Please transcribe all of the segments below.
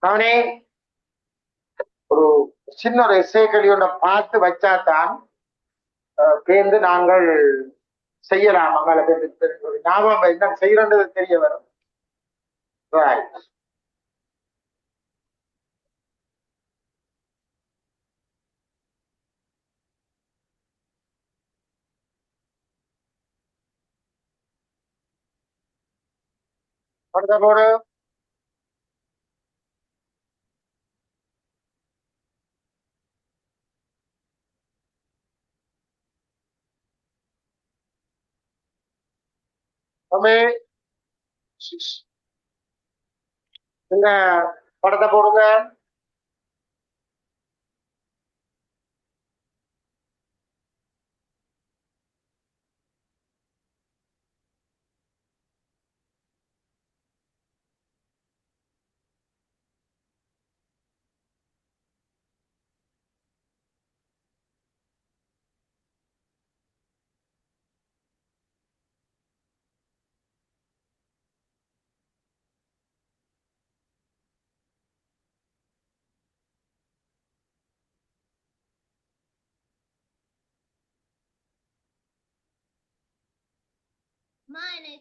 அவனே ஒரு சின்ன ஒரு எஸ்ஏ கேள்வி ஒன்றை பார்த்து வச்சாதான் பேர்ந்து நாங்கள் செய்யலாம். அவங்களை ஞாபகம் என்ன செய்யறது தெரிய வரும். படுத்த போடு. நீங்க படத்தை போடுங்க.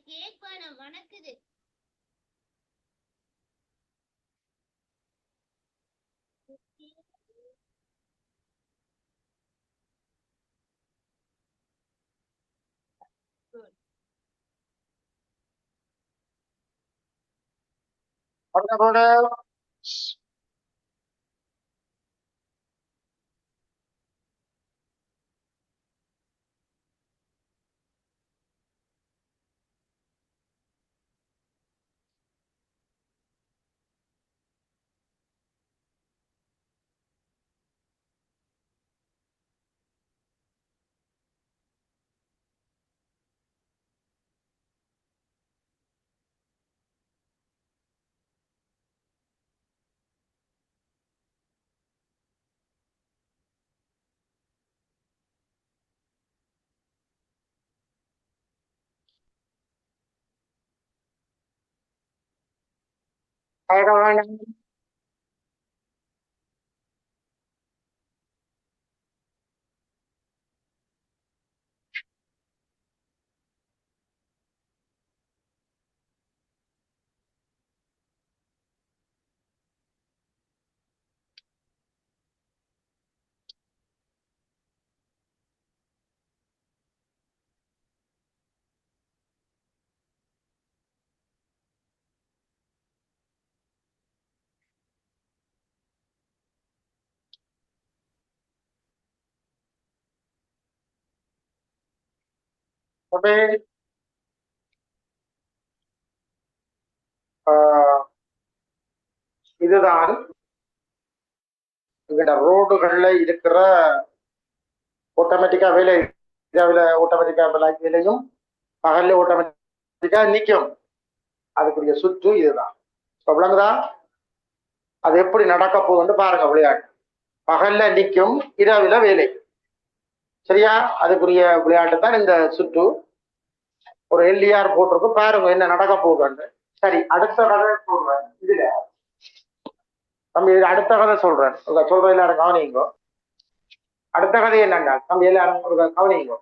கேக் வேணும் வணக்குது. படத்தை போடு. இதுதான் எங்கட ரோடுகள்ல இருக்கிற ஆட்டோமேட்டிக்கா வேலை. இரவுல ஆட்டோமேட்டிக்கா வேலையும் பகல்ல ஆட்டோமேட்டிக்கா நிற்கும். அதுக்குரிய சுற்று இதுதான். விளங்குதா? அது எப்படி நடக்க போகுதுன்னு பாருங்க. விளையாட்டு பகல்ல நிற்கும், இரவுல வேலை. சரியா? அதுக்குரிய விளையாட்டு தான் இந்த சுற்று. ஒரு எல்இஆர் போட்டிருக்கு, பாருங்க என்ன நடக்க போகுதுன்னு. சரி, அடுத்த கதை சொல்றேன். இதுல தம்பி அடுத்த கதை சொல்றேன். சொல்ற எல்லாரும் கவனிங்கோ. அடுத்த கதை என்னண்டா தம்பி எல்லாரும் கவனிங்கோ.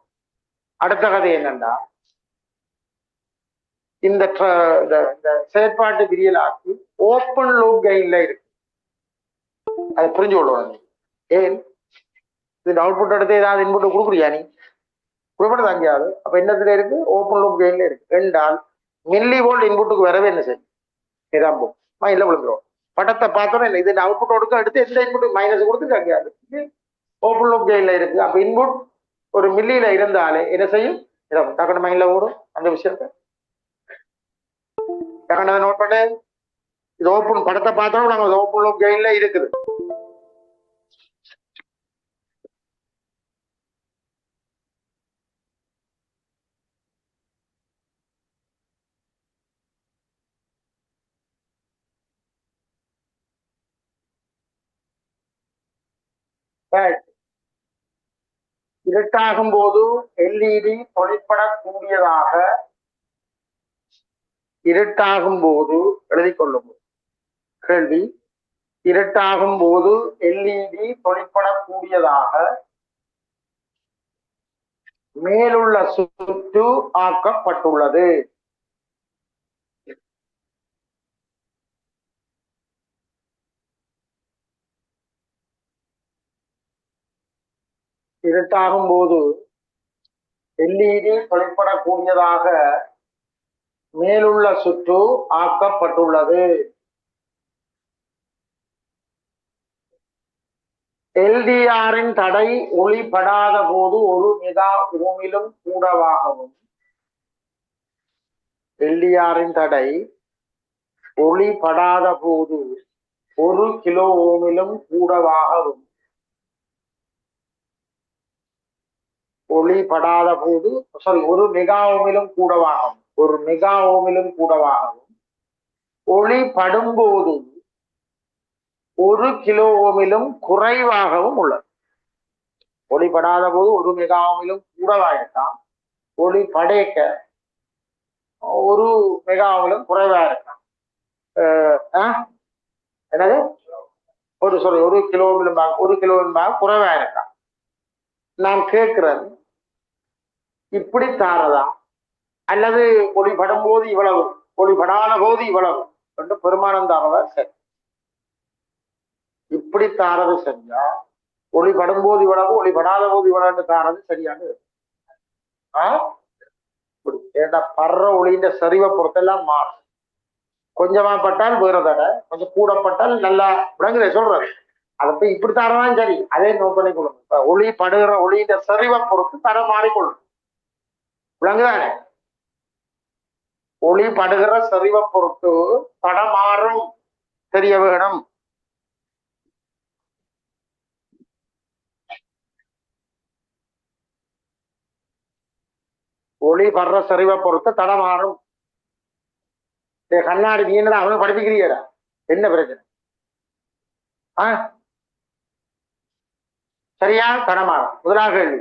அடுத்த கதை என்னண்டா, இந்த செயற்பாட்டு விரியலாக்கு ஓப்பன் லூப் கெயின்ல இருக்கு. அதை புரிஞ்சு கொள்ளுவாங்க. ஏன் இது அவுட்புட் எடுத்து ஏதாவது இன்புட் கொடுக்குறியா? நீ குறிப்பிட்ட அங்கேயாவது. அப்ப என்னத்துல இருக்கு? ஓப்பன் லூப் கெயின்ல இருக்கு. ரெண்டால் மில்லி வோல்ட் இன்புட்டுக்கு வரவே என்ன செய்யும்? நிரம்பும். மயில விழுந்துரும். படத்தை பார்த்தோன்னா இது அவுட்புட் கொடுக்க எடுத்து எந்த இன்புட் மைனஸ் கொடுத்து அங்கேயாது ஓப்பன் லூப் கெயின்ல இருக்கு. அப்ப இன்புட் ஒரு மில்லியில இருந்தாலே என்ன செய்யும்? டக்குனு மைண்ட்ல ஓடும் அந்த விஷயத்த. டக்குனு நோட் பண்ணு. இது ஓப்பன் படத்தை பார்த்தோம் நாங்க ஓப்பன் லூப் கெயின்ல இருக்குது. இருட்டாகும் போது எல்இடி தொழிற்படக்கூடியதாக இருட்டாகும் போது எழுதி கொள்ளும். கேள்வி, இருட்டாகும் போது எல்இடி தொழிற்படக்கூடியதாக மேலுள்ள சுற்று ஆக்கப்பட்டுள்ளது. இருட்டாகும் போது எல்இடி தொழிற்படக்கூடியதாக மேலுள்ள சுற்று ஆக்கப்பட்டுள்ளது. எல்டிஆரின் தடை ஒளிபடாத போது 1 மெகா ஓமிலும் கூடவாகவும், எல்டிஆரின் தடை ஒளிபடாத போது 1 கிலோ ஓமிலும் கூடவாகவும், ஒளிபடாத போது 1 மெகா ஓமிலும் கூடவாகவும், 1 மெகா ஓமிலும் கூடவாகவும், ஒளி படும்போது 1 கிலோ ஓமிலும் குறைவாகவும் உள்ளது. ஒளிபடாத போது 1 மெகா ஓமிலும் கூடவாயிருக்கான், ஒளி படைக்க 1 மெகா ஓமிலும் குறைவா இருக்கான். என்னது 1 கிலோ ஓமிலும் 1 கிலோ குறைவா இருக்கான். நான் கேட்கிறேன், இப்படி தாரதா அல்லது ஒளிபடும் போது இவ்வளவு, ஒளிபடாத போது இவ்வளவு என்று பெருமானம் தாரதா? சரி, இப்படி தாரது சரியா? ஒளிபடும் போது இவ்வளவு, ஒளிபடாத போது இவ்வளவு தாரது சரியானது? ஏண்டா படுற ஒளியின் சரிவை பொறுத்தெல்லாம் மாறும். கொஞ்சமா பட்டால் வேற தடை, கொஞ்சம் கூடப்பட்டால் நல்லா விளங்குற சொல்றது. அதை போய் இப்படி தாரதான் சரி, அதே நோட் பண்ணிக்கொள்ளும். இப்ப ஒளி படுகிற ஒளியின் சரிவை பொறுத்து தரம் மாறிக்கொள்ளும். விளங்குதானே? ஒளி படுகிற சரிவை பொறுத்து படம் மாறும், தெரிய வேணும். ஒளி படுற சரிவை பொறுத்து தடம் மாறும். கண்ணாடி நீ என்னடா அவனை படிப்பிக்கிறீடா, என்ன பிரச்சனை? சரியா? தடம் மாறும். முதலாக கேள்வி,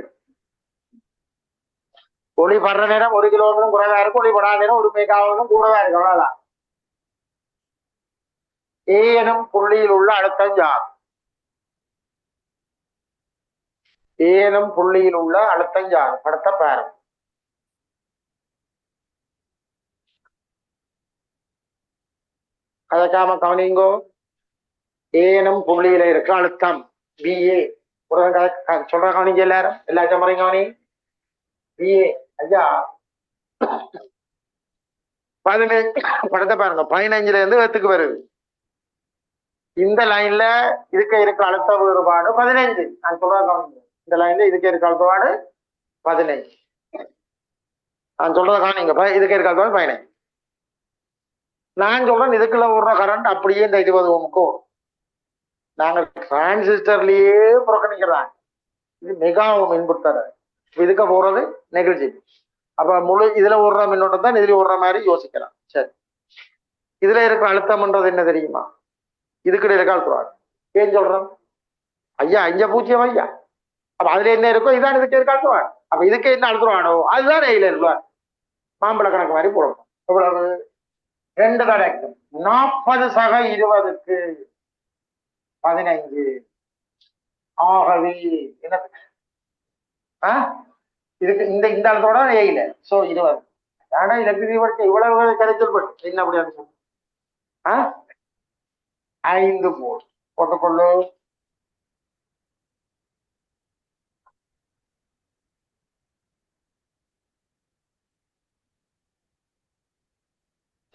ஒளி படுற நேரம் 1 கிலோமீட்டரும் குறைவா இருக்கும், ஒளி படாத நேரம் 1 மெகாவும் கூடவா இருக்கு. அவ்வளவுதான். ஏ எனும் புள்ளியில் உள்ள அழுத்தம் யார்? ஏ எனும் புள்ளியில் உள்ள அழுத்தம் யார்? படத்தை பாருங்க. கதைக்காம கவனிங்கோ. ஏனும் புள்ளியில இருக்க அழுத்தம் பிஏ. சொல்ற கவனிங்க, எல்லாரும் எல்லா சம்பரையும் கவனி. பிஏ ஐயா 15 படத்தை பாருங்க. 15ல இருந்து 10க்கு வருது. இந்த லைன்ல இருக்க அழுத்த வேறுபாடு 15. நான் சொல்ற கவனிங்க, இந்த லைன்ல இருக்க அழுத்தவாடு 15. நான் சொல்றத கவனிங்க, இதுக்கு இருக்க அழுத்தவாடு 15. நான் சொல்றேன் இதுக்குள்ள ஓடுற கரண்ட் அப்படியே இந்த 20 ஓமுக்கு வரும். நாங்கள் டிரான்சிஸ்டர்லயே புறக்கணிக்கிறாங்க. இது மெகா ஓம் இன்புட் தர, இதுக்கு போறது நெகிழ்ச்சி. அப்ப முழு இதுல ஓடுற மின்னோட்டம் தான் இதுல ஓடுற மாதிரி யோசிக்கலாம். சரி, இதுல இருக்க அழுத்தம்ன்றது என்ன தெரியுமா? இதுக்கிட்ட இருக்க அழுத்தம் ஏன் சொல்றோம் ஐயா? இங்க பூஜ்ஜியம் ஐயா. அப்ப அதுல என்ன இருக்கோ இதான் இதுக்கு இருக்க அழுத்தம். அப்ப இதுக்கு என்ன அழுத்தம் அதுதான் இதுல இருப்பார். மாம்பழ கணக்கு மாதிரி போடணும். எவ்வளவு? 2 தடவை 40 சக 20க்கு 15. ஆகவே என்ன இதுக்கு இந்த அழுத்தோட ஏயில சோ 20. ஆனா எலக்ட்ரிசிட்டி படிக்க இவ்வளவு கரைச்சல் பட்டு என்ன அப்படி 5 வோல்ட் போட்டுக்கொள்ளு.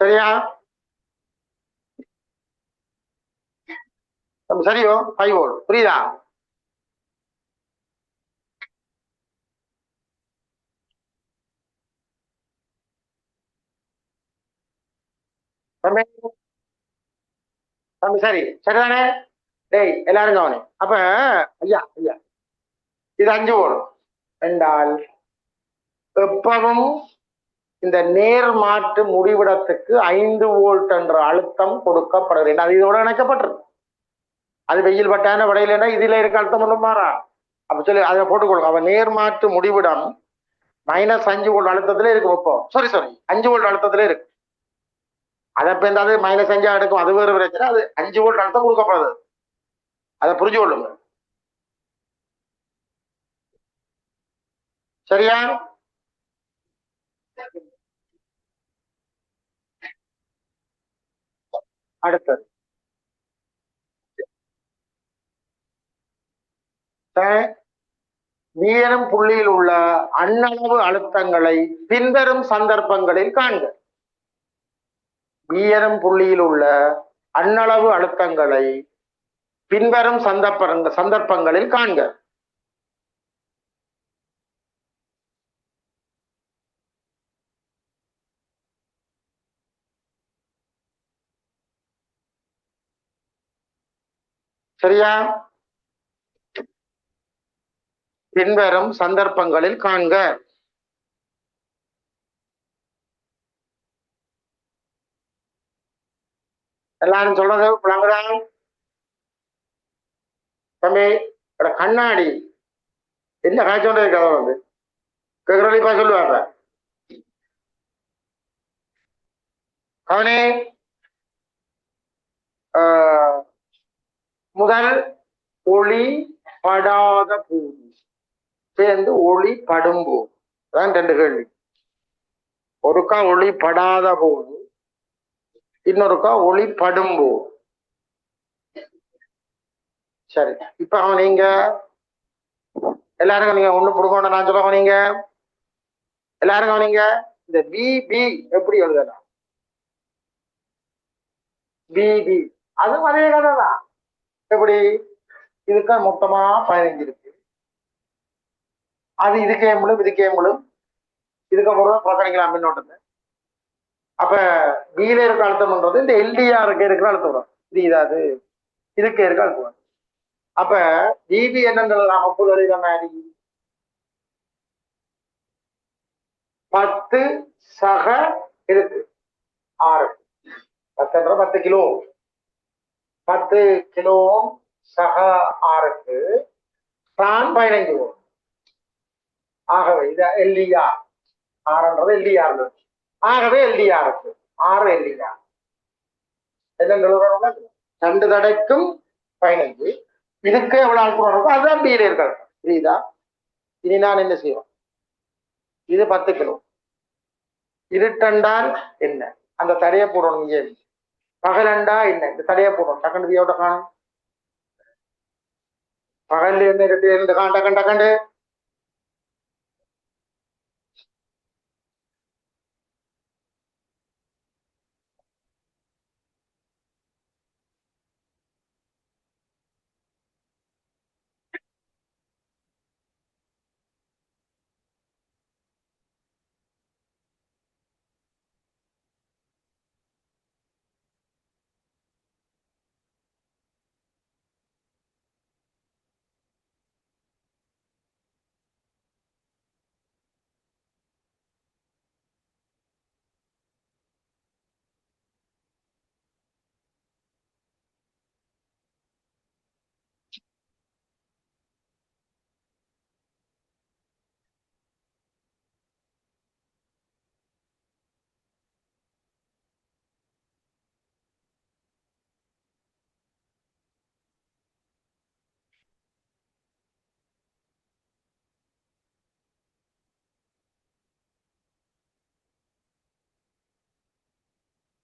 சரியா? சரியோ? 5 வோல்ட். புரியுதா? சரி, சரிதானே? டேய் எல்லாரும் கவனி. அப்ப ஐயா ஐயா இது 5 வோல்ட் என்றால் எப்பவும் இந்த நேர்மாற்று முடிவிடத்துக்கு 5 வோல்ட் என்ற அழுத்தம் கொடுக்கப்படுகிறது. அது இதோட இணைக்கப்பட்டிருக்கு. அது வெயில் பட்டான விடையில இதுல இருக்க அழுத்தம் ஒன்றும் மாறா. அப்ப சொல்லி அதை போட்டுக்கொள்ளுங்க. அவன் நேர்மாற்று முடிவிடம் -5 வோல்ட் அழுத்தத்துல இருக்கு. இப்போ சாரி 5 வோல்ட் அழுத்தத்துல இருக்கு. அதை இப்ப அது -5 எடுக்கும், அது வேறு பிரச்சனை. அது 5 வோல்ட் அழுத்தம் கொடுக்கப்படுது, அதை புரிஞ்சு கொள்ளுங்க. சரியா? அடுத்தது B எனும் புள்ளியில் உள்ள அண்ணளவு அழுத்தங்களை பின்வரும் சந்தர்ப்பங்களில் காண்க. B எனும் புள்ளியில் உள்ள அண்ணளவு அழுத்தங்களை பின்வரும் சந்தர்ப்பங்களில் காண்க. சரியா? பின்வரும் சந்தர்ப்பங்களில் காண்க. எல்லாரும் சொல்றது விளங்குதா? தம்பி கண்ணாடி என்ன காய்ச்சோண்டே கதை வந்து கேக்குறப்பா சொல்லுவாங்க. அவனே முதல் ஒளி படாத போது சேர்ந்து ஒளி படும் போது, அதான் 2 கேள்வி. ஒருக்கா ஒளி படாத போது, இன்னொருக்கா ஒளி படும் போது. சரி, இப்ப நீங்க எல்லாரும் நீங்க ஒண்ணு புடுங்கணும், நான் சொல்ல நீங்க எல்லாரும் நீங்க இந்த பிபி எப்படி எழுதலாம்? பிபி அதுவும் அதே கதை தான். எப்படி? இதுக்கு மொத்தமா 15 இருக்கு, அது இதுக்கே முழும் இதுக்கே முழும், இதுக்கப்புறம் புறக்கணிக்கலாம் மின்னோட்டத்தை. அப்ப பியில இருக்க அழுத்தம்ன்றது இந்த எல்டிஆருக்கு இருக்கிற அழுத்தம் வரும், இது இதாது இதுக்கு இருக்க அழுத்தம் வரும். அப்ப பிபி என்னன்றது நாம புதறி மாதிரி 10 சக இருக்கு 6, 10 கிலோ, 10 கிலோ சக 6க்கு தான் 15 வரும். ஆகவே இது எல்டிஆர், 6ன்றது எல்டிஆர். ஆகவே எல்டிஆருக்கு 6 எல்டிஆர் என்ன 2 தடைக்கும் 15, இதுக்கு எவ்வளவு அழுத்தம் இருக்கும் அதுதான் பியில இருக்காது. புரியுதா? இனி நான் என்ன செய்வோம், இது 10 கிலோ, இருட்டண்டால் என்ன அந்த தடையை போடணும். இங்கே பகலண்டா என்ன இந்த தடையை போடணும். டக்கண்டு வியோட காணும், பகல்ல என்ன இருந்து காண் டக்கண்டு டக்கண்டு.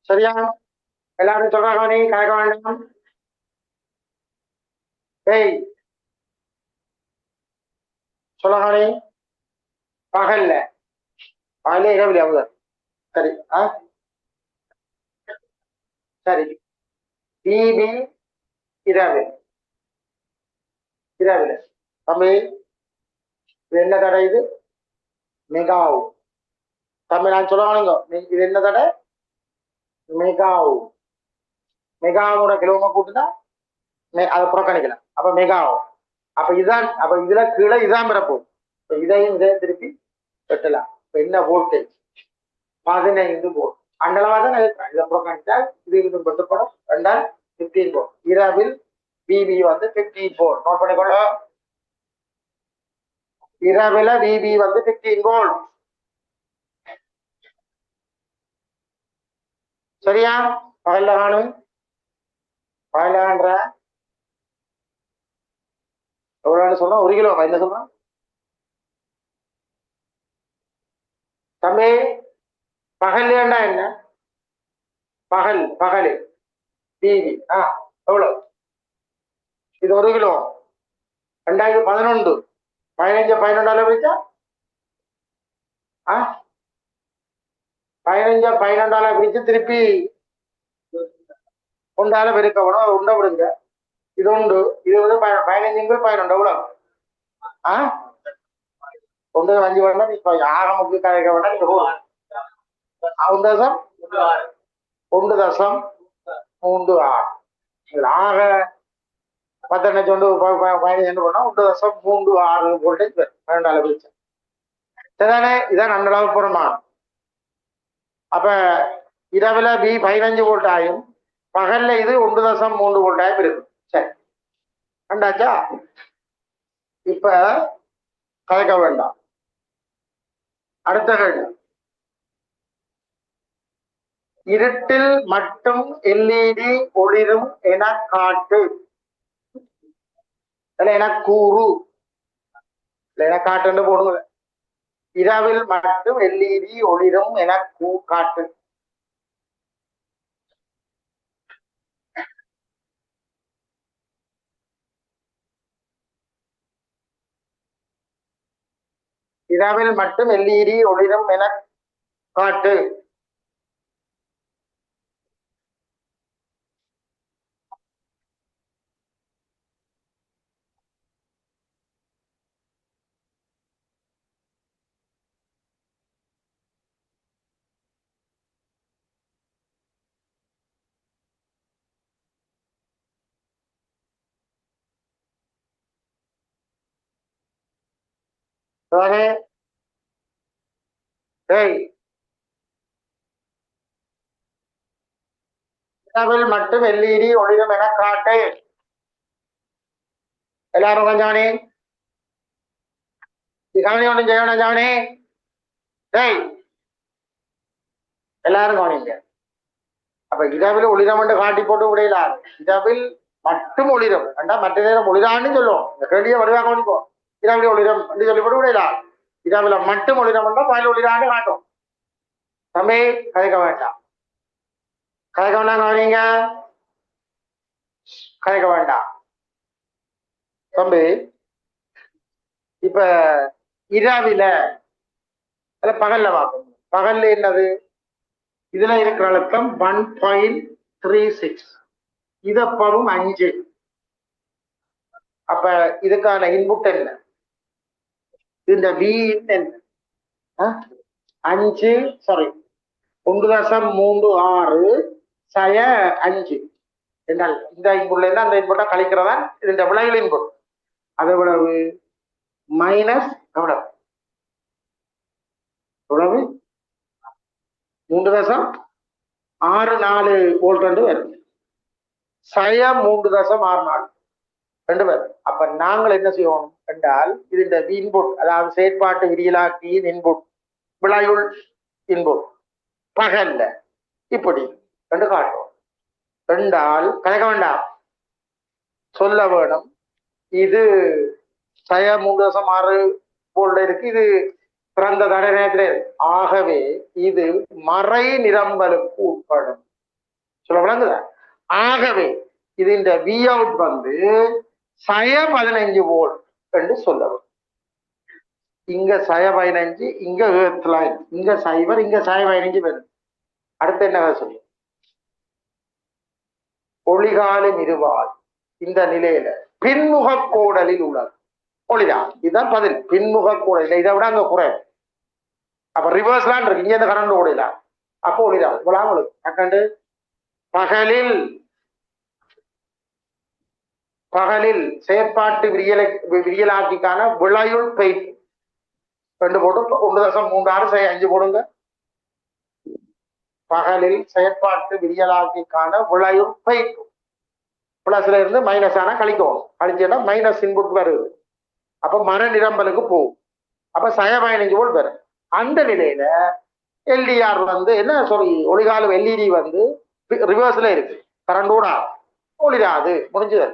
சரியா? எல்லாரும் சொல்றாங்க நீ கலக்க வேண்டாம். ஏய் சொல்லுங்க நீ பகல்ல பகலே இரவில் எவ்வளவு? சரி சரி, பிபி இரவில் இரவில். தம்பி இது என்ன தடை? இது மெகாவு. தம்பி நான் சொல்லுவானுங்க, இது என்ன தடை? மெகாவு. மெகாவோட கிலோமீட்டர் கூட்டுனா அதை புறக்கணிக்கலாம், அப்ப மெகாவும். அப்ப இதுதான், அப்ப இதுல கீழே இதான் பிறப்போம். இதையும் திருப்பி வெட்டலாம். இப்ப என்ன வோல்டேஜ்? 15 வோல்ட். அண்டளவா தான் இதை புறக்கணிச்சா இது இது வெட்டப்படும். 15 வோல்ட். இரவில் பிபி வந்து 15 வோல்ட். நோட் பண்ணிக்கொள்ள. இரவில பிபி வந்து 15 வோல்ட். சரியா? பகல்ல காணும், பகல்ல காண்ற எவ்வளோன்னு சொல்றோம்? 1 கிலோ என்ன சொல்றோம் தம்பி? பகல்லேண்டா என்ன? பகல் பகல் டிவி எவ்வளவு? இது 1 கிலோ. 2011 15 11 பிரிச்சா 15 12 பிரிச்சு திருப்பி ஒன்றால பெருக்கணும். உண்டை விடுங்க. இது உண்டு. இது வந்து 15 11 எவ்வளவு? ஒன்று 5 வேண்டாம். இப்ப ஆரம்பத்துக்கு கதைக்க வேண்டாம். நீங்க போகலாம். 1.36 ஆக 10 சொண்டு 15 போனா 1.36 வோல்டேஜ் 12 பிரிச்சு சரிதானே? இதான் அந்தளவு புறமானம். அப்ப இரவுல பி 15 வோல்ட் ஆயும், பகல்ல இது 1.3 வோல்ட் ஆயும் இருக்கு. சரி கண்டாச்சா? இப்ப கலைக்க வேண்டாம். அடுத்த கேள்வி, இருட்டில் மட்டும் எல்இடி ஒளிரும் என காட்டு. என கூறு என காட்டுன்னு போடுங்க. இரவில் மட்டும் எல்இடி ஒளிரும் என காட்டு. இரவில் மட்டும் எல்இடி ஒளிரும் என காட்டு. இரவில் மட்டும் எல்இடி ஒளிரும் என காட்டு. எல்லாரும் கொஞ்சானே கவனி ஒன்றும் செய்யணும். ஜானே எல்லாரும் கவனிங்க. அப்ப இரவில் ஒளிரம் என்று காட்டி போட்டு விடையிலாது. இரவில் மட்டும் ஒளிரும் வேண்டா, மற்ற நேரம் ஒளிரான்னு சொல்லுவோம். இந்த கேள்வியை வடிவாக கவனிப்போம். இரவில் ஒளிரம் என்று சொல்லி போட்டு விடையிலாது. இரவில் மட்டும் ஒளிரம் என்றால் பகல் ஒளிரான்னு காட்டும். தம்பி கதைக்க வேண்டாம், கதைக்க வேண்டாம். கவனிங்க, கதைக்க வேண்டாம் தம்பி. இப்ப இரவில பகல்ல பார்க்கணும். பகல்ல என்னது? இதுல இருக்கிற அழுத்தம் 1.36, இதப்பவும் 5. அப்ப இதுக்கான இன்புட் என்ன? இந்த V என்ன? 5 சாரி 1.36 சய 5 என்றால் இந்த இன்புட்ல இருந்து அந்த இன்புட்டை கழிக்கிறதா இந்த விளைவில் இன்புட். அது எவ்வளவு? மைனஸ் எவ்வளவு? 3.64 வோல்ட் ரெண்டு வரும். சய 3.64 ரெண்டு வரும். அப்ப நாங்கள் என்ன செய்யணும் என்றால், இது இந்த இன்புட், அதாவது செயற்பாட்டு விரியலாக்கியின் இன்புட், விளையுள் இன்புட் பகல்ல இப்படி ரெண்டு காட்டும் என்றால் கணக்க வேண்டாம், சொல்ல வேணும். இது சய 3.6 வோல்ட் இருக்கு. இது பிறந்த தடை நேரத்தில். ஆகவே இது மறை நிரம்பலுக்கு உட்படும். சொல்ல விளங்குதா? ஆகவே இது இந்த வி அவுட் வந்து சய 15 வோல்ட் என்று சொல்லவும். இங்க சய 15, இங்க ஏர்த்லைன், இங்க சைபர், இங்க சய 15 வரும். அடுத்து என்ன சொல்லும்? ஒளிகாலும் இருவால் இந்த நிலையில பின்முக கோடலில் உள்ளது ஒளிதான். இதுதான் பதில். பின்முக கோடல் இதை விட அங்க குறை. அப்ப ரிவர்ஸ்லாம் இருக்கு. இங்க இந்த கரண்ட் ஓடலாம். அப்போ ஒளிதான் இவ்வளவு அக்கண்டு. பகலில் செயற்பாட்டு விரியலாக்கிக்கான விளையுள் பெய்ட் ரெண்டு போட்டு 1.36 சய 5 போடுங்க. பகலில் செயற்பாட்டு விரியலாக்கிக்கான விளையுள் பெய்ட் பிளஸ்ல இருந்து மைனஸ் ஆனா கழிக்கணும். கழிச்சா மைனஸ் இன்புட் வருது. அப்ப மர நிரம்பலுக்கு போகும். அப்ப சய 15 வோல்ட் வரும். அந்த நிலையில எல்டிஆர் வந்து என்ன சாரி ஒளிகாலம் எல்இடி வந்து ரிவர்ஸ்ல இருக்கு, கரண்ட் கூட ஒளிராது, முடிஞ்சது.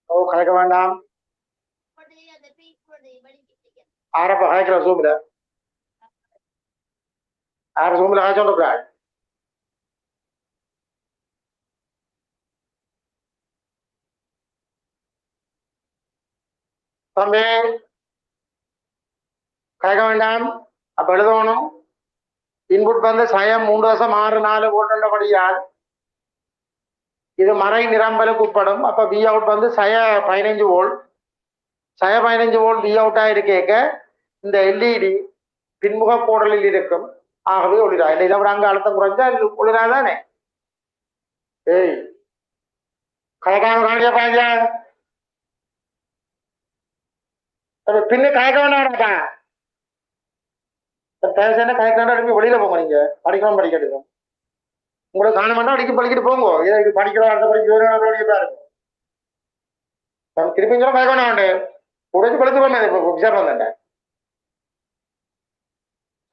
ஓ கலைக்க வேண்டாம். ஆரப்ப கலைக்கிற சூம்ல ஆற சூம்ல கலைச்சோண்டா தம்பி, கலைக்க வேண்டாம். அப்ப எழுதணும். இன்புட் வந்து சயம் 3.64 இது மறை நிரம்பலுக்கு உட்படும். அப்ப பி அவுட் வந்து சய 15 வோல்ட், சய 15 வோல்ட் பி அவுட்டா இருக்கேக்க இந்த எல்இடி பின்முக கோடலில் இருக்கும். ஆகவே ஒளிரா இல்லை. இதை விட அங்க அழுத்தம் குறைஞ்சா ஒளிராதானே. ஏய் கலைக்காம காணிக்க பாஞ்ச பின்ன கலைக்க வேண்டாம்ப்பா. பேச கலைக்காண்டா வெளியில போங்க. நீங்க படிக்கலாம் படிக்கட்டும். உங்களை காண வேண்டாம், அடிக்க படிக்கிட்டு போங்க. இது படிக்கிறோம் அந்த படிக்க திருப்பி கலைக்க வேண்டாம். உடைச்சு படுத்து போங்க. விசாரம் வந்தேன்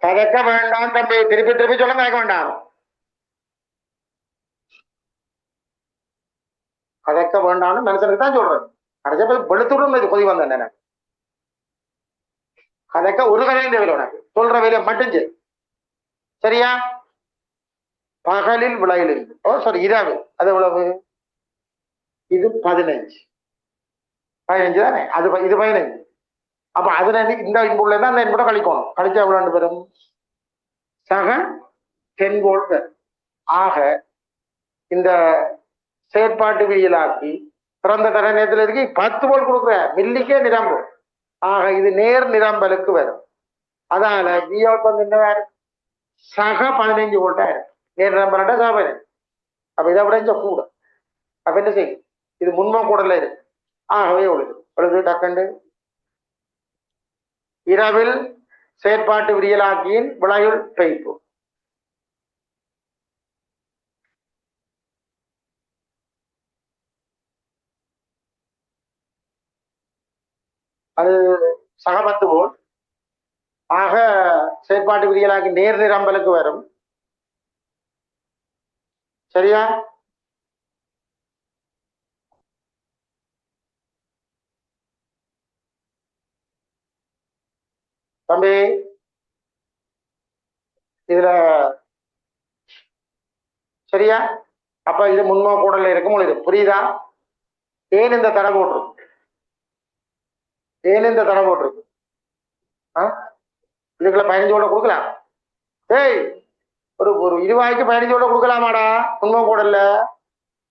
கதைக்க வேண்டாம் தம்பி. திருப்பி திருப்பி சொல்ல கதைக்க வேண்டாம். கதைக்க வேண்டாம்னு மனுஷனுக்கு தான் சொல்றேன். கடைசியா போய் வெளுத்துடும் இது கொதி வந்தேன். எனக்கு கதைக்க ஒரு கதையும் தேவையில்லை. உனக்கு சொல்ற வேலையை மட்டும் சரி. சரியா? பகலில் விளையில் ஓ சாரி இரவு அது எவ்வளவு? இது 15 தானே. அது இது 15. அப்ப அதுல இந்த இன்புள்ள தான் அந்த இன்புட கழிக்கணும். கழிச்சா எவ்வளவு பெறும்? சக 10 வோல்ட். ஆக இந்த செயற்பாட்டு வியலாக்கி பிறந்த தர நேரத்தில் இருக்கு 10 வோல்ட் கொடுக்குற மில்லிக்கே நிரம்பும். ஆக இது நேர் நிரம்பலுக்கு வரும். அதனால வி அவுட் வந்து என்ன வேறு சக 15 வோல்ட்டா இருக்கு. நேர் நிரம்பல்ட்டா சக 15. அப்ப இதை விட கூட அப்ப என்ன செய்யும்? இது முன்மா கூடல இருக்கு. ஆகவே ஒழுது டக்கண்டு இரவில் செயற்பாட்டு விரியலாக்கியின் விளையுள் பெய்ப்பு. அது சக 10 வோல்ட். ஆக செயற்பாட்டு விரியலாக்கி நேர் நிரம்பலுக்கு வரும். சரியா? தம்பி இதுல சரியா? அப்ப இது முன்மா கூடல இருக்கும். இது புரியுதா? ஏன் இந்த தடை போட்டிருக்கு? ஏன் இந்த தடை போட்டிருக்கு? இதுக்குள்ள 15 வோல்ட் கொடுக்கலாம். ஏய் ஒரு 20 15 வோல்ட் கொடுக்கலாமாடா முன்மா கூடல?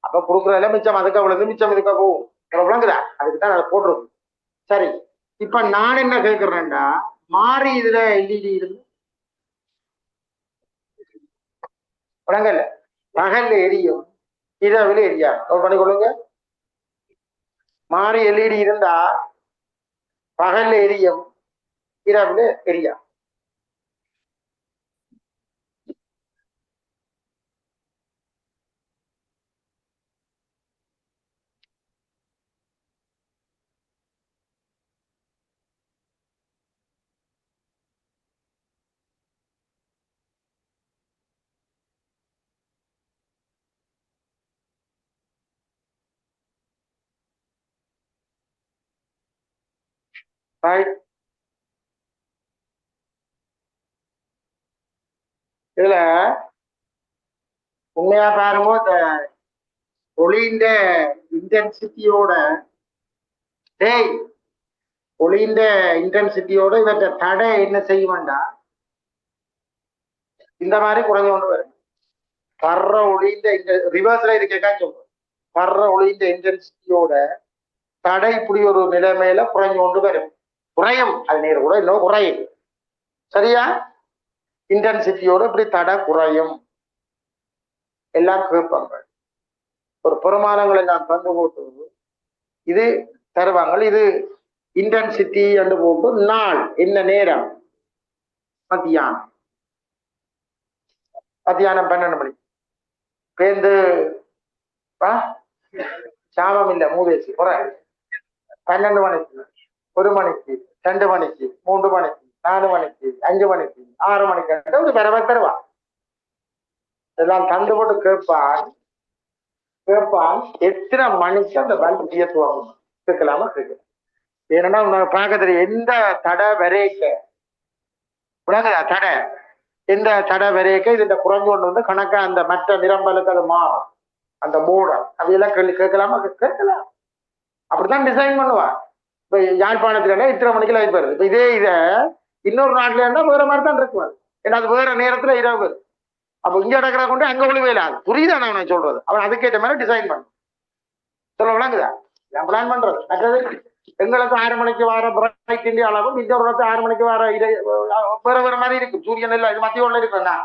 அப்ப கொடுக்குறதுல மிச்சம் அதுக்கு அவ்வளவு மிச்சம் இதுக்கு போகும். விளங்குதா? அதுக்கு தான் அதை போட்டிருக்கு. சரி, இப்ப நான் என்ன கேட்கிறேன்டா, மாறி இதுல எல்இடி இருந்து விளங்கல. பகல்ல எரியும், இரவுல எரியா. நோட் பண்ணிக்கொள்ளுங்க. மாறி எல்இடி இருந்தா பகல்ல எரியும், இரவுல எரியா. இதுல உண்மையா பாருங்க, இந்த ஒளியின் இன்டென்சிட்டியோட டேய் ஒளியின் இன்டென்சிட்டியோட இவற்றை தடை என்ன செய்யும்டா இந்த மாதிரி குறைஞ்சு கொண்டு வரும். படுற ஒளியின் ரிவர்ஸ்ல இருக்கா சொல்றோம். படுற ஒளியின் இன்டென்சிட்டியோட தடை இப்படி ஒரு நிலைமையில குறைஞ்சு கொண்டு வரும். குறையும், அது நேரம் கூட இன்னும் குறையும். சரியா? இன்டென்சிட்டியோட இப்படி தடை குறையும். எல்லாம் கேட்பாங்க. ஒரு பெருமானங்களை நான் தந்து போட்டு இது தருவாங்க. இது இன்டென்சிட்டி என்று போட்டு நாள் என்ன நேரம் மத்தியானம் 12 மணி பேருந்து சாமம் இல்ல மூவேசி குறை 12 மணிக்கு 1 மணிக்கு 2 மணிக்கு 3 மணிக்கு 4 மணிக்கு 5 மணிக்கு 6 மணிக்கு ஒரு பரவ தருவான். இதெல்லாம் தந்து போட்டு கேட்பான் எத்தனை மணிக்கு அந்த பல்ப் ஏற்றுவாங்க கேட்கலாமா கேட்கலாம். ஏன்னா பார்க்க தெரியும் எந்த தடை வரைக்க விளங்குதா தடை எந்த தடை வரைக்க இது குறைஞ்சு கொண்டு வந்து கணக்கா அந்த மற்ற நிரம்பலுக்கு அது மாறும். அந்த மூடம் அதையெல்லாம் கேட்கலாமா கேட்கலாம். அப்படித்தான் டிசைன் பண்ணுவான். இப்ப யாழ்ப்பாணத்துல இத்தனை மணிக்கு லைட் வருது. இப்ப இதை இன்னொரு நாட்டுல இருந்தா வேற மாதிரி தான் இருக்கும். ஏன்னா அது வேற நேரத்துல இரவு. அப்ப இங்க நடக்கிற கொண்டு அங்க ஒளிவையிலாது. புரியுதா நான் சொல்றது? அவன் அதுக்கேற்ற மாதிரி டிசைன் பண்ணும். சொல்ல விளங்குதா? நான் பிளான் பண்றது மற்றது எங்களுக்கு 6 மணிக்கு வர பிரைட் இந்தியா அளவும் இன்னொரு 6 மணிக்கு வர வேற மாதிரி இருக்கு. சூரியன் எல்லாம் இது மத்திய உள்ள இருக்குண்ணா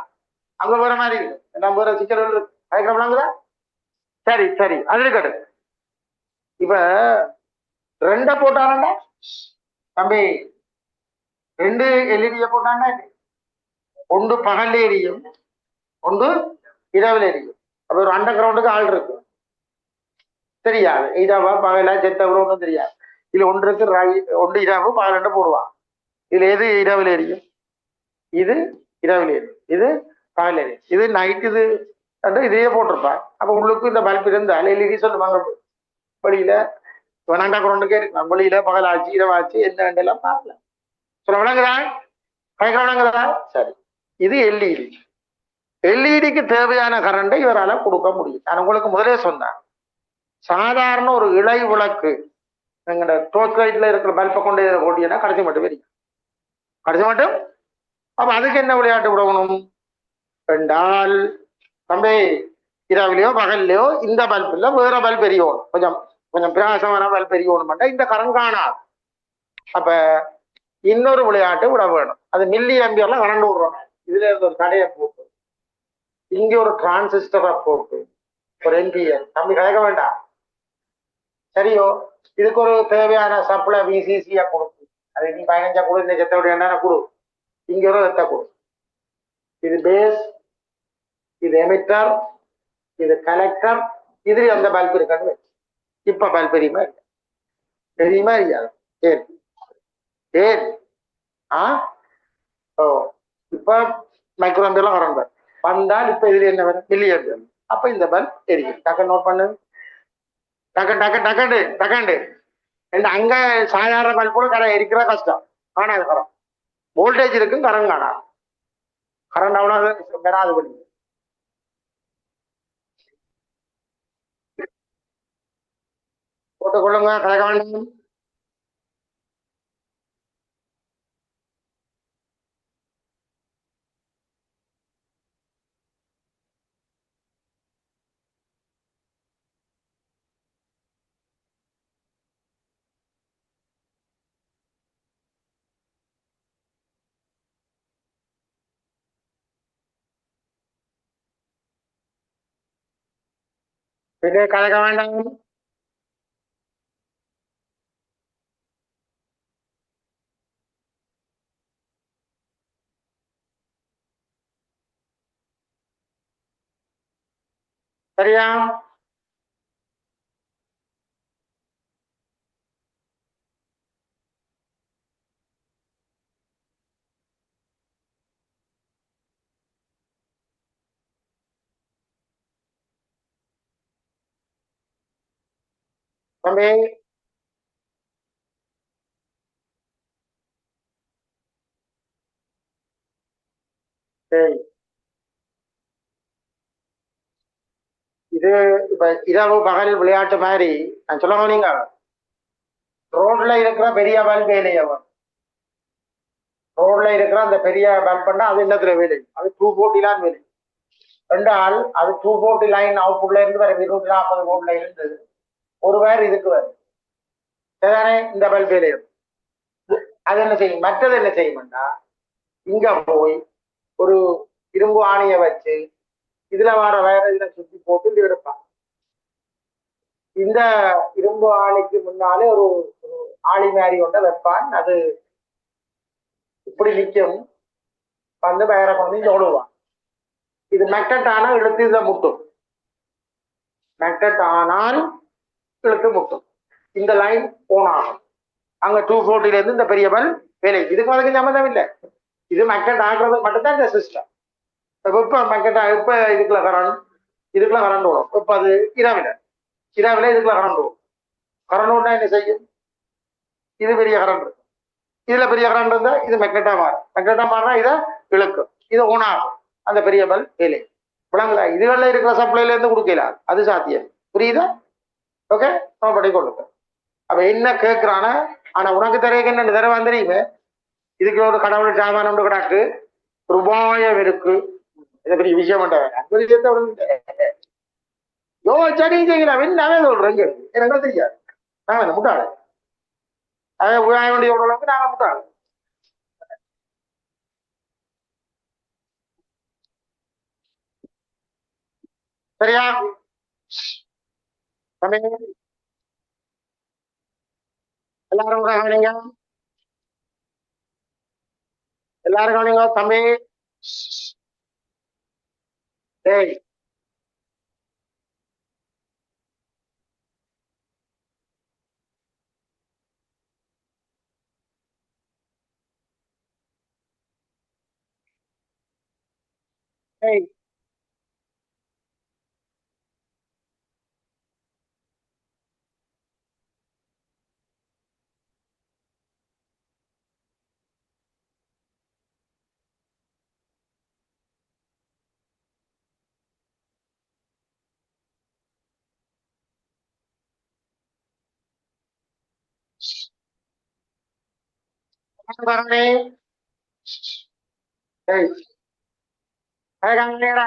அங்க வேற மாதிரி இருக்கு. எல்லாம் வேற சிக்கல் இருக்கு. அதுக்கு விளங்குதா? சரி சரி அது இருக்கட்டு. இப்ப 2 போட்டானண்டா தம்பி, 2 எல்இடிய போட்டாண்டா ஒன்று பகல்ல எரியும் ஒன்று இரவில் எரியும். அப்ப ஒரு அண்டர் கிரவுண்டுக்கு ஆள் இருக்கு. தெரியாது இரவா பகலா செத்தவரும் ஒன்றும் தெரியாது. இதுல ஒன்றுக்கு ஒன்று இரவு பகல் போடுவான். இதுல எது இரவில் எரியும்? இது இரவில் எரியும், இது பகல் எரியும். இது நைட் இது இதையே போட்டிருப்பான். அப்ப உள்ளுக்கு இந்த பல்ப் இருந்தால் எல்இடி சொல்லுவாங்க. வெளியில அண்டர் கிரவுண்டுக்கே இருக்கலாம். வெளியில பகலாச்சு இரவாச்சு என்ன எல்லாம் பார்க்கலாம். சொல்ல விளங்குதா? விளங்குதா? சரி, இது எல்இடி. எல்இடிக்கு தேவையான கரண்டை இவரால் கொடுக்க முடியும். நான் உங்களுக்கு முதலே சொன்னேன். சாதாரண ஒரு இழை விளக்கு எங்களோட டோர்ச் லைட்ல இருக்கிற பல்பை கொண்டு ஓட்டினா கடைசி மட்டும் வரைக்கும் கடைசி மட்டும். அப்ப அதுக்கு என்ன விளையாட்டு விடணும் என்றால் தம்பி, இரவிலையோ பகல்லையோ இந்த பல்புல வேற பல்ப் எரியணும். கொஞ்சம் கொஞ்சம் பிரகாசமான பல்ப் எரியணும். இந்த கரண்ட் காணாது. அப்ப இன்னொரு விளையாட்டு விட வேணும். அது மில்லி ஆம்பியர்ல கரண்ட் விடுறோம். இதுல இருந்து ஒரு தடையை போட்டு இங்க ஒரு டிரான்சிஸ்டரை போட்டு ஒரு என்பிஎன் தம்பி கலக்க வேண்டாம். சரியோ? இதுக்கு ஒரு தேவையான சப்ளை விசிசியா கொடுக்கும். அது நீ 15 கொடு, இந்த செத்த விட என்ன கொடு, இங்க ஒரு வெத்த கொடு. இது பேஸ், இது எமிட்டர், இது கலெக்டர். இது அந்த பல்ப் இருக்கான்னு இப்ப பல்ப் தெரியுமா தெரியுமா இல்லையா? ஏன் ஏன் ஓ இப்ப மைக்ரோஆம்பியர்லாம் கரண்ட் வந்தால் இப்ப இதுல என்ன வரும்? Milli ampere. அப்ப இந்த பல்ப் எரியும். டக்கு நோட் பண்ணு. டக்கண்டு அங்க சாதாரண பல்ப் கூட கரை எரிக்கிற கஷ்டம். காணாது கரம். வோல்டேஜ் இருக்கு, கரண்ட் காணாது. கரண்ட் அவ்வளவு வராது. பண்ணி போட்டுக்கொள்ளுங்க, கலக்க வேண்டும். பின்னே கலக்க வேண்டாம். சரியா? தம்பி, சரி, இது இப்ப இரவு பகல் விளையாட்டு மாதிரி நான் சொல்லுங்க. நீங்க ரோட்ல இருக்கிற பெரிய பல்ப் வேலையை வரும். ரோட்ல இருக்கிற அந்த பெரிய பல்ப்னா அது என்னத்துல வேலை, அது 240 வேலை. ரெண்டு ஆள் அது 240 லைன் அவுட்புட்ல இருந்து வர 240 வோல்ட்ல இருந்து ஒரு வேர் இதுக்கு வரும். சரிதானே? இந்த பல்ப் வேலையை அது என்ன செய்யும், மற்றது என்ன செய்யும்னா இங்க போய் ஒரு இரும்பு ஆணியை வச்சு இதுல வர வேற இதுல சுத்தி போட்டு இது எடுப்பான். இந்த இரும்பு ஆணிக்கு முன்னாலே ஒரு ஆணி மாதிரி கொண்ட வைப்பான். அது இப்படி நிற்கும், வந்து வேற கொண்டு சொல்லுவான். இது மெக்டட் ஆனால் இழுத்து இதை முட்டும். மெக்டட் ஆனால் இழுத்து முட்டும். இந்த லைன் ஓன் ஆகும். அங்க 240 இருந்து இந்த பெரிய பல் வேலை. இதுக்கு அதுக்கு சம்மந்தம் இல்லை. இது மெக்டட் ஆகிறது மட்டும்தான் இந்த சிஸ்டம். இப்ப மெக்டட் இப்ப இதுக்குள்ள கரண்ட் ஓடும். இப்ப அது இரவில இதுக்குள்ள கரண்ட் ஓடும். கரண்ட் ஓடா என்ன செய்யும், இது பெரிய கரண்ட் இருக்கும், இதுல பெரிய கரண்ட் இருந்தா இது மெக்னெட்டா மாறும். மெக்னெட்டா மாறினா இதை இழுக்கும், இது ஓன் ஆகும். அந்த பெரிய பல் வேலை விளங்குதா? இதுகளில் இருக்கிற சப்ளைல இருந்து கொடுக்கல, அது சாத்தியம். புரியுதா? ஓகே, நம்ம படி கொடுக்க. அப்ப என்ன கேட்கிறான, ஆனா உனக்கு தெரிய என்ன தர வந்துறீங்க, இதுக்கு ஒரு கடவுள் சாமான் ஒன்று கிடாக்கு, ரூபாயம் இருக்கு, இதை பெரிய விஷயம் யோ சரி செய்யலாம் என்ன சொல்றேங்க, எனக்கு தெரியாது. நாங்க முட்டாளு, அதை உயாய வேண்டிய அளவுக்கு நாங்க முட்டாளு. சரியா? தம்பி எல்லாரும் கவனிங்க, எல்லாரும் கவனிங்க தம்பி. டேய் டேய் கவனி. டேய் கவனிடா.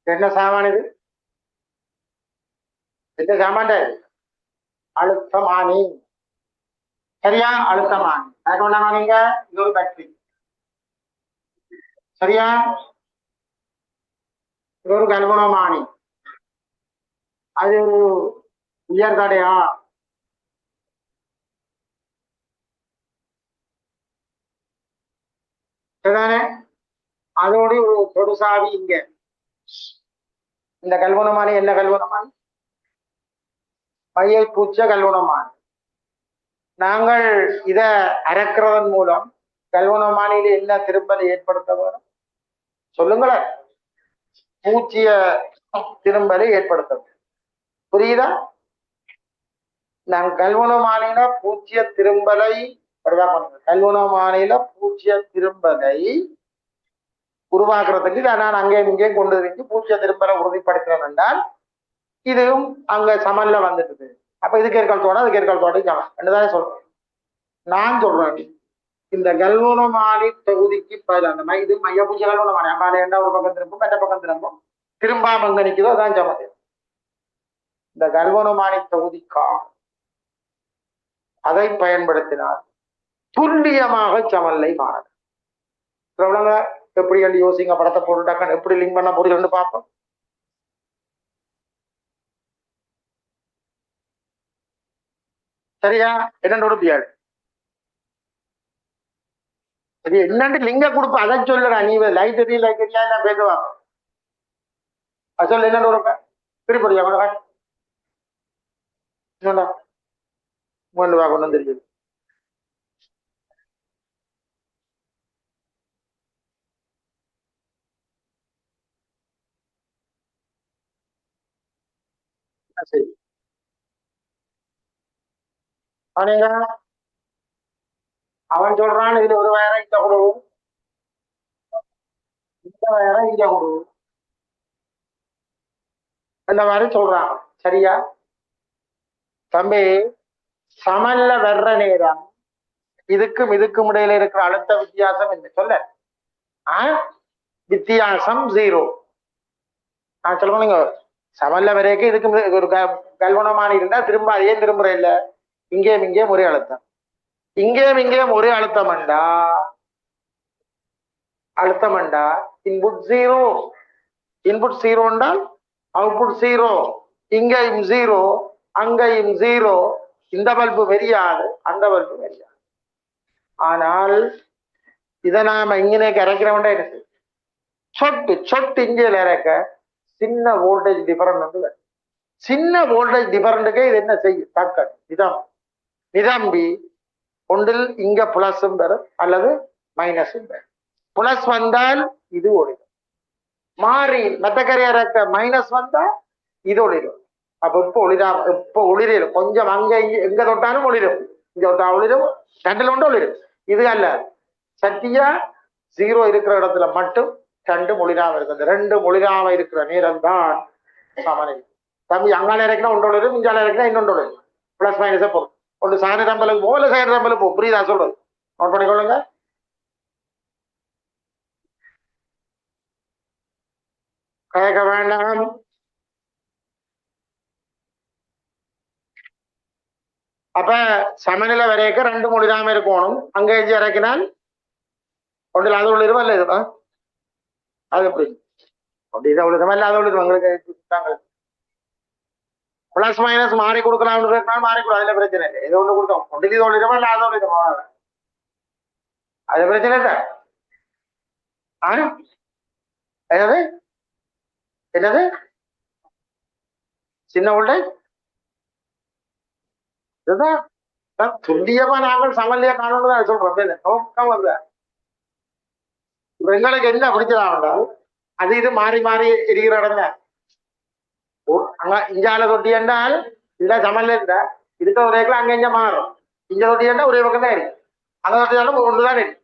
என்ன சாமான் இது, என்ன சாமான்? அழுத்தமானி. சரியா? அழுத்தமானி எனக்கு ஒண்ணாமா நீங்க, இது ஒரு பேட்டரி. சரியா? இது ஒரு கல்பனமானி, அது ஒரு உயர் தடையா. சரிதானே? அதோடு ஒரு தொடுசாவி இங்க. இந்த கல்வனமானி என்ன கல்வனமானி? மையை பூச்ச கல்வனமானி. நாங்கள் இத அறக்கிறதன் மூலம் கல்வனமானியில என்ன திரும்பலை ஏற்படுத்த வரும் சொல்லுங்களேன்? பூச்சிய திரும்பலை ஏற்படுத்த. புரியுதா? நாங்கள் கல்வனமானியில பூச்சிய திரும்பலை கல்வனமானியில பூச்சிய திரும்பலை உருவாக்குறதுக்கு நான் அங்கே இங்கே கொண்டு வந்து பூச்சிய திரும்பலை உறுதிப்படுத்துறேன் என்றால் இதுவும் அங்க சமன்ல வந்துடுது. அப்ப இதுக்கு ஏற்காலத்தோட அதுக்கு ஏற்காலத்தோட சமன் என்றுதான் சொல்றேன். நான் சொல்றேன் இந்த கல்வனமானி தொகுதிக்கு பதில் அந்த இது மைய பூஜை கல்வனமானி அம்பாலே என்ன ஒரு பக்கம் திரும்பும் மற்ற பக்கம் திரும்பும், திரும்பாம எங்க நிற்குதோ அதான் சமது. இந்த கல்வனமானி தொகுதிக்கா அதை பயன்படுத்தினால் துல்லியமாக சமல்லை மாறது. எப்படி என்று யோசிங்க, படத்தை போட்டுட்டாக்க எப்படி லிங்க் பண்ண போறீங்கன்னு பார்ப்போம். சரியா? என்னோட பியாடு சரி, என்னன்னு லிங்க கொடுப்ப அதை சொல்லுடா. நீ லைட் எரியா நான் பேசுவா சொல்லு. என்னோட திருப்படியா என்னடா கொண்டு வா, கொண்டு வந்துருக்குது. சரி அவனுங்க அவன் சொல்றான் இதுல ஒரு வயரை இங்க கொடு, இந்த வயரை இங்க கொடு, இந்த மாதிரி சொல்றான். சரியா தம்பி? சமல்ல வர்ற நேரம் இதுக்கும் இதுக்கும் இடையில இருக்கிற அழுத்த வித்தியாசம் என்ன சொல்ல? வித்தியாசம் 0. நான் சொல்லுங்க சமல்ல வரைக்கும் இதுக்கும் ஒரு கல்வனமான இருந்தா திரும்ப அதே திரும்புற இல்ல, இங்கேயும் இங்கேயும் ஒரே அழுத்தம், இங்கேயும் இங்கேயும் ஒரே அழுத்தம்டா. இன்புட் 0, இன்புட் 0 என்றால் அவுட்புட் 0. இங்கேயும் 0, அங்கேயும் 0. இந்த பல்பு வெறியாது, அந்த பல்பு வெறியாது. ஆனால் இதை நாம இங்கே இறக்கிறவன்டா இருக்கு சொட்டு சொட்டு இஞ்சியில் இறக்க சின்ன வோல்டேஜ் டிஃபரண்ட் வந்து சின்ன வோல்டேஜ் டிஃபரண்ட்டுக்கே இது என்ன செய்யும்? தக்க நிதம்பி ஒன்றில் இங்க பிளஸும் பெறும் அல்லது மைனஸும் பெறும். பிளஸ் வந்தால் இது ஒளிரும், மாறி மெத்தக்கரையா இருக்க மைனஸ் வந்தா இது ஒளிரும். அப்ப இப்ப ஒளிரும் கொஞ்சம் அங்க எங்க தொட்டாலும் ஒளிரும், இங்க தொட்டா ஒளிரும், ரெண்டுல ஒன்று ஒளிரும். இது அல்ல, சத்தியா 0 இருக்கிற இடத்துல மட்டும் ரெண்டு ஒளிராம இருக்கு. அந்த ரெண்டு ஒளிராம இருக்கிற நேரம் தான் சமநிலை. தம்பி அங்கால இறக்கினா ஒன்று ஒளிரும், இங்கால இறக்கினா இன்னொன்று ஒளிரும். பிளஸ் மைனஸை பொறுத்து ஒன்று சாயன ரம்பலுக்கு போ, இல்லை சாயன ரம்பலுக்கு போ. புரியுதா சொல்றது? நோட் பண்ணிக்கொள்ளுங்க. கேட்க வேண்டாம். அப்ப சமநிலை வரைக்கும் ரெண்டு ஒளிராம இருக்கணும். அங்க எஞ்சி இறக்கினால் ஒன்றில் அது ஒளிரும் அல்ல இதுப்பா, அது எப்படி அப்படி இதை ஒளிரும் அல்ல அது ஒளிரும். உங்களுக்கு பிளஸ் மைனஸ் மாறி கொடுக்கலாம்னு மாறி கொடு, அதுல பிரச்சனை இல்லை. இது ஒண்ணு கொடுத்தோம், ஒன்றில் இது ஒளிருமா இல்ல அது ஒளிருமா, அது பிரச்சனை இல்லை. என்னது என்னது சின்ன வோல்டேஜ் இதுதான் துல்லியமா நாங்கள் சமநிலையா காணணும் சொல்றோம். நோக்கம் வருத எங்களுக்கு என்ன பிடிச்சதாண்டால் அது இது மாறி மாறி இருக்கிற இடம் தான். அங்க இஞ்சால தொட்டி என்றால் இதுல சமநிலை இருந்தா இதுக்கு ஒரே அங்க இங்க மாறும். இங்க தொட்டி என்றா ஒரே பக்கம் தான் இருக்கு, அங்க தொட்டி ஒன்றுதான் இருக்கு.